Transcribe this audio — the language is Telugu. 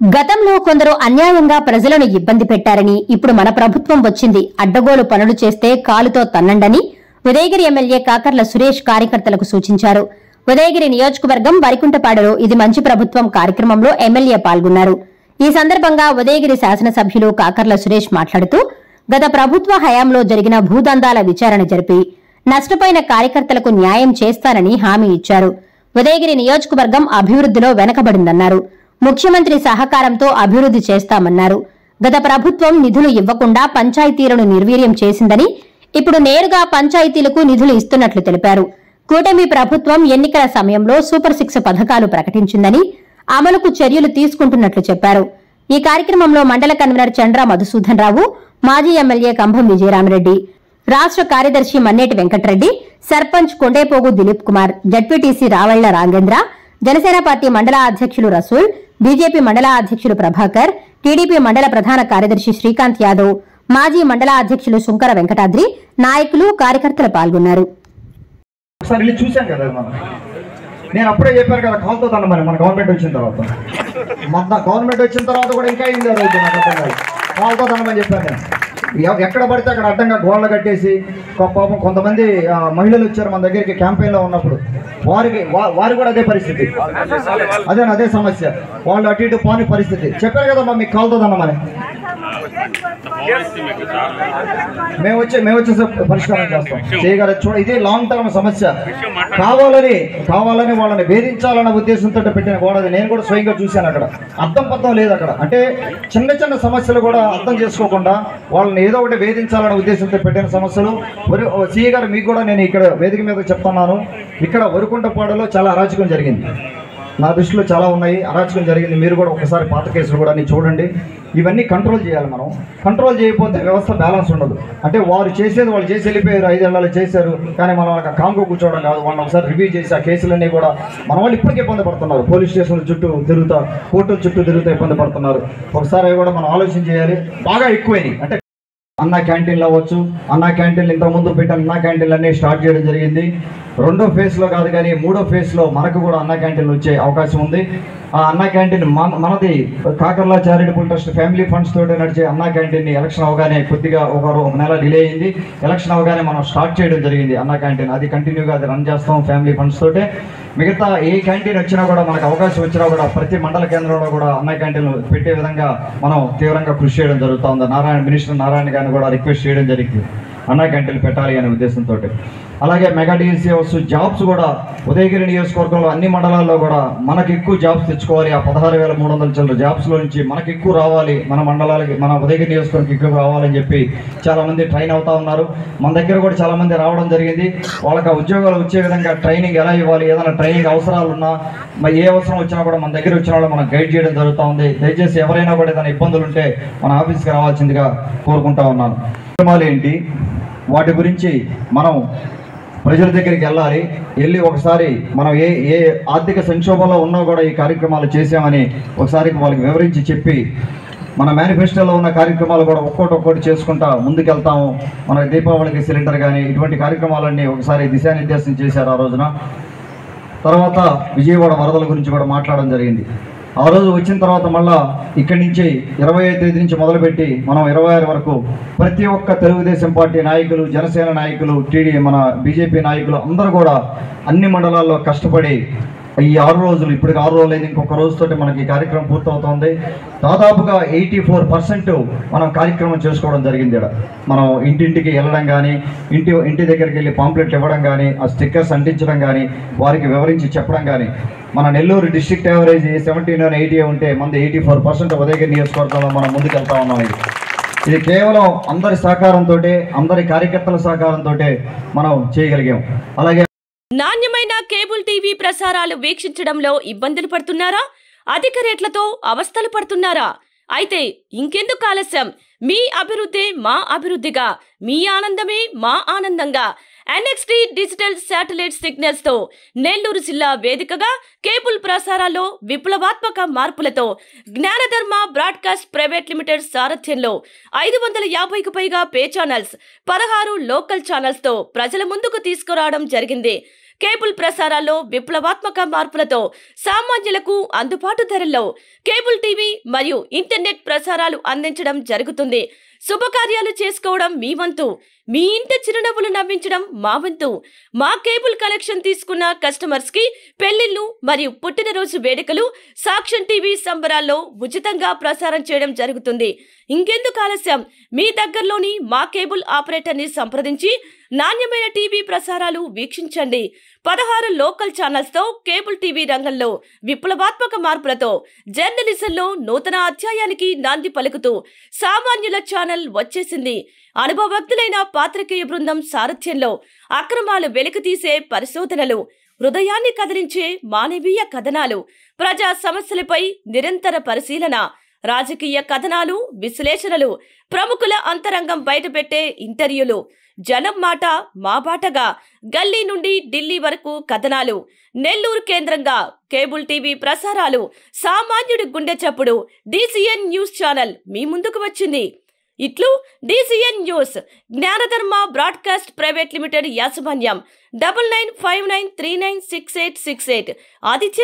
గతంలో కొందరు అన్యాయంగా ప్రజలను ఇబ్బంది పెట్టారని ఇప్పుడు మన ప్రభుత్వం వచ్చింది అడ్డగోలు పనులు చేస్తే కాలుతో తన్నండని ఉదయగిరి ఎమ్మెల్యే కాకర్ల సురేష్ కార్యకర్తలకు సూచించారు. ఉదయగిరి నియోజకవర్గం వరికుంటపాడులో ఇది మంచి ప్రభుత్వం కార్యక్రమంలో ఎమ్మెల్యే పాల్గొన్నారు. ఈ సందర్భంగా ఉదయగిరి శాసనసభ్యులు కాకర్ల సురేష్ మాట్లాడుతూ గత ప్రభుత్వ హయాంలో జరిగిన భూదందాల విచారణ జరిపి నష్టపోయిన కార్యకర్తలకు న్యాయం చేస్తానని హామీ ఇచ్చారు. ఉదయగిరి నియోజకవర్గం అభివృద్దిలో వెనకబడిందన్నారు. ముఖ్యమంత్రి సహకారంతో అభివృద్ది చేస్తామన్నారు. గత ప్రభుత్వం నిధులు ఇవ్వకుండా పంచాయతీలను నిర్వీర్యం చేసిందని ఇప్పుడు నేరుగా పంచాయతీలకు నిధులు ఇస్తున్నట్లు తెలిపారు. కూటమి ప్రభుత్వం ఎన్నికల సమయంలో సూపర్ 6 పథకాలు ప్రకటించిందని అమలుకు చర్యలు తీసుకుంటున్నట్లు చెప్పారు. ఈ కార్యక్రమంలో మండల కన్వీనర్ చంద్ర మధుసూదన్ రావు, మాజీ ఎమ్మెల్యే కంభం విజయరామరెడ్డి, రాష్ట్ర కార్యదర్శి మన్నేటి వెంకటరెడ్డి, సర్పంచ్ కొండేపోగు దిలీప్ కుమార్, జడ్పీటీసీ రావళ్ల రాఘేంద్ర, జనసేన పార్టీ మండల అధ్యక్షులు రసూల్, బీజేపీ మండల అధ్యక్షులు ప్రభాకర్, టీడీపీ మండల ప్రధాన కార్యదర్శి శ్రీకాంత్ యాదవ్, మాజీ మండల అధ్యక్షులు శుంకర వెంకటాద్రి, నాయకులు కార్యకర్తలు పాల్గొన్నారు. నేను అప్పుడే చెప్పాను కదా, కాల్తో తనమని మన గవర్నమెంట్ వచ్చిన తర్వాత కూడా ఇంకా ఏం జరుగుతుంది నాకు అర్థం కాదు. కాల్తో తనమని చెప్పాను నేను. ఎక్కడ పడితే అక్కడ అడ్డంగా గోడలు కట్టేసి పాపం కొంతమంది మహిళలు వచ్చారు మన దగ్గరికి క్యాంపెయిన్లో ఉన్నప్పుడు, వారు కూడా అదే పరిస్థితి, అదే సమస్య. వాళ్ళు అటు ఇటు పోని పరిస్థితి. చెప్పారు కదా మీకు కాల్తో తనమని. మేము వచ్చే పరిష్కారం చేస్తాం, చేయగల చూడ. ఇది లాంగ్ టర్మ్ సమస్య. కావాలని వాళ్ళని వేధించాలన్న ఉద్దేశంతో పెట్టిన గోడ. నేను కూడా స్వయంగా చూశాను. అక్కడ అర్థం పర్థం లేదు. అక్కడ అంటే చిన్న సమస్యలు కూడా అర్థం చేసుకోకుండా వాళ్ళని ఏదో ఒకటి వేధించాలన్న ఉద్దేశంతో పెట్టిన సమస్యలు. సీఏ గారు మీకు కూడా నేను ఇక్కడ వేదిక మీద చెప్తున్నాను, ఇక్కడ వరికుంటపాడులో చాలా అరాచకం జరిగింది. నా దృష్టిలో చాలా ఉన్నాయి, అరాచకం జరిగింది. మీరు కూడా ఒకసారి పాత కేసులు కూడా చూడండి. ఇవన్నీ కంట్రోల్ చేయాలి. మనం కంట్రోల్ చేయకపోతే వ్యవస్థ బ్యాలెన్స్ ఉండదు. అంటే వాళ్ళు చేసి వెళ్ళిపోయారు, 5 ఏళ్ళలో చేశారు, కానీ మనం కాంగో కూర్చోవడం కాదు. వాళ్ళని ఒకసారి రివ్యూ చేసి ఆ కేసులన్నీ కూడా మన వాళ్ళు ఇప్పటికీ ఇబ్బంది పడుతున్నారు. పోలీస్ స్టేషన్ల చుట్టూ తిరుగుతా, కోర్టుల చుట్టూ తిరుగుతా ఇబ్బంది పడుతున్నారు. ఒకసారి అవి కూడా మనం ఆలోచన చేయాలి. బాగా ఎక్కువైనాయి. అంటే అన్నా క్యాంటీన్లు అవ్వచ్చు, అన్నా క్యాంటీన్లు ఇంతకుముందు పెట్టిన అన్నా క్యాంటీన్లు అన్నీ స్టార్ట్ చేయడం జరిగింది. 2వ ఫేజ్లో కాదు కానీ 3వ ఫేజ్లో మనకు కూడా అన్నా క్యాంటీన్లు వచ్చే అవకాశం ఉంది. ఆ అన్నా క్యాంటీన్ మనది Kakarla charitable trust family funds తోటి నడిచే అన్నా క్యాంటీన్ని ఎలక్షన్ అవగానే కొద్దిగా ఒక నెల డిలే అయింది. ఎలక్షన్ అవగానే మనం స్టార్ట్ చేయడం జరిగింది అన్నా క్యాంటీన్. అది కంటిన్యూగా అది రన్ చేస్తాం ఫ్యామిలీ ఫండ్స్ తోటే. మిగతా ఏ క్యాంటీన్ వచ్చినా కూడా మనకు అవకాశం వచ్చినా కూడా ప్రతి మండల కేంద్రంలో కూడా అన్నా క్యాంటీన్లు పెట్టే విధంగా మనం తీవ్రంగా కృషి చేయడం జరుగుతుంది. మినిస్టర్ నారాయణ గారిని కూడా రిక్వెస్ట్ చేయడం జరిగింది అన్నా క్యాంటీన్లు పెట్టాలి అనే ఉద్దేశంతో. అలాగే మెగా డిఎస్సీ హౌస్ జాబ్స్ కూడా ఉదయగిరి నియోజకవర్గంలో అన్ని మండలాల్లో కూడా మనకు ఎక్కువ జాబ్స్ తెచ్చుకోవాలి. ఆ 16,300 చిల్లర జాబ్స్లో నుంచి మనకు ఎక్కువ రావాలి, మన మండలాలకి మన ఉదయగిరి నియోజకవర్గం ఎక్కువ రావాలని చెప్పి చాలామంది ట్రైన్ అవుతా ఉన్నారు. మన దగ్గర కూడా చాలామంది రావడం జరిగింది. వాళ్ళకి ఆ ఉద్యోగాలు వచ్చే విధంగా ట్రైనింగ్ ఎలా ఇవ్వాలి, ఏదైనా ట్రైనింగ్ అవసరాలు ఉన్నా ఏ అవసరం వచ్చినా కూడా మన దగ్గర వచ్చిన వాళ్ళు మనం గైడ్ చేయడం జరుగుతూ ఉంది. దయచేసి ఎవరైనా కూడా ఏదైనా ఇబ్బందులు ఉంటే మన ఆఫీస్కి రావాల్సిందిగా కోరుకుంటా ఉన్నాను. కార్యక్రమాలు ఏంటి, వాటి గురించి మనం ప్రజల దగ్గరికి వెళ్ళి ఒకసారి మనం ఏ ఆర్థిక సంక్షోభంలో ఉన్నా కూడా ఈ కార్యక్రమాలు చేసామని ఒకసారి వాళ్ళకి వివరించి చెప్పి మన మేనిఫెస్టోలో ఉన్న కార్యక్రమాలు కూడా ఒక్కొక్కటి చేసుకుంటా ముందుకెళ్తాము. మన దీపావళికి సిలిండర్ కానీ ఇటువంటి కార్యక్రమాలన్నీ ఒకసారి దిశానిర్దేశం చేశారు ఆ రోజున. తర్వాత విజయవాడ వరదల గురించి కూడా మాట్లాడడం జరిగింది. ఆ రోజు వచ్చిన తర్వాత మళ్ళా ఇక్కడి నుంచి 25వ తేదీ నుంచి మొదలుపెట్టి మనం 26 వరకు ప్రతి ఒక్క తెలుగుదేశం పార్టీ నాయకులు, జనసేన నాయకులు, మన బీజేపీ నాయకులు అందరూ కూడా అన్ని మండలాల్లో కష్టపడి ఈ 6 రోజులు, ఇప్పటికి 6 రోజులు అయింది, ఇంకొక రోజుతోటి మనకి ఈ కార్యక్రమం పూర్తవుతుంది. దాదాపుగా 84% మనం కార్యక్రమం చేసుకోవడం జరిగింది. మనం ఇంటింటికి వెళ్ళడం కానీ, ఇంటి దగ్గరికి వెళ్ళి పాంప్లెట్లు ఇవ్వడం కానీ, ఆ స్టిక్కర్స్ అంటించడం కానీ, వారికి వివరించి చెప్పడం కానీ. మన నెల్లూరు డిస్ట్రిక్ట్ యావరేజ్ 79-80 ఉంటే మనది 84% ఉదయగిరి నియోజకవర్గంలో మనం ముందుకు వెళ్తా ఉన్నాం. ఇది కేవలం అందరి సహకారంతో, అందరి కార్యకర్తల సహకారంతో మనం చేయగలిగాం. అలాగే నాణ్యమైన కేబుల్ టీవీ ప్రసారాలు వీక్షించడంలో ఇబ్బందులు పడుతున్నారా? అధిక రేట్లతో అవస్థలు పడుతున్నారా? అయితే ఇంకెందుకు ఆలస్యం? మీ అభివృద్ధి మా అభివృద్ధిగా, మీ ఆనందమే మా ఆనందంగా NXT డిజిటల్ శాటిలైట్ సిగ్నల్స్ తో నెల్లూరు జిల్లా వేదికగా కేబుల్ ప్రసారాల్లో విప్లవాత్మక మార్పులతో జ్ఞానధర్మ బ్రాడ్కాస్ట్ ప్రైవేట్ లిమిటెడ్ సారథ్యంలో 550కు పైగా పే ఛానల్స్, 16 లోకల్ ఛానల్స్ తో ప్రజల ముందుకు తీసుకురావడం జరిగింది. కేబుల్ ప్రసారాల్లో విప్లవాత్మక మార్పులతో సామాన్యులకు అందుబాటు ధరల్లో కేబుల్ టీవీ మరియు ఇంటర్నెట్ ప్రసారాలు అందించడం జరుగుతుంది. శుభకార్యాలు చేసుకోవడం మీ వంతు, మీ ఇంటి చిరునవ్వులు నవ్వించడం మా వంతు. మా కేబుల్ కనెక్షన్ తీసుకున్న కస్టమర్స్ కి పెళ్లిళ్లు మరియు పుట్టినరోజు వేడుకలు సాక్ష్యం టీవీ సంబరాల్లో ఉచితంగా ప్రసారం చేయడం జరుగుతుంది. ఇంకెందుకు ఆలస్యం, మీ దగ్గరలోని మా కేబుల్ ఆపరేటర్ ని సంప్రదించి నాణ్యమైన టీవీ ప్రసారాలు వీక్షించండి. 16 లోకల్ ఛానల్స్ తో కేబుల్ టీవీ రంగంలో విప్లవాత్మక మార్పులతో జర్నలిజంలో నూతన అధ్యాయానికి నాంది పలుకుతూ సామాన్యుల ఛానల్ వచ్చేసింది. అనుభవజ్ఞులైన పాత్రికేయ బృందం సారథ్యంలో అక్రమాలు వెలికితీసే పరిశోధనలు, హృదయాన్ని కదిలించే మానవీయ కథనాలు, ప్రజా సమస్యలపై నిరంతర పరిశీలన, రాజకీయ కథనాలు, విశ్లేషణలు, ప్రముఖుల అంతరంగం బయటపెట్టే ఇంటర్వ్యూలు, జనం మాట మా బాటగా గల్లీ నుండి ఢిల్లీ వరకు కథనాలు, నెల్లూరు కేంద్రంగా కేబుల్ టీవీ ప్రసారాలు, సామాన్యుడి గుండె చప్పుడు DCN న్యూస్ ఛానల్ మీ ముందుకు వచ్చింది. ఇట్లు DCN news, జ్ఞానధర్మ broadcast private limited యాజమాన్యం. 9959396868 ఆదిత్య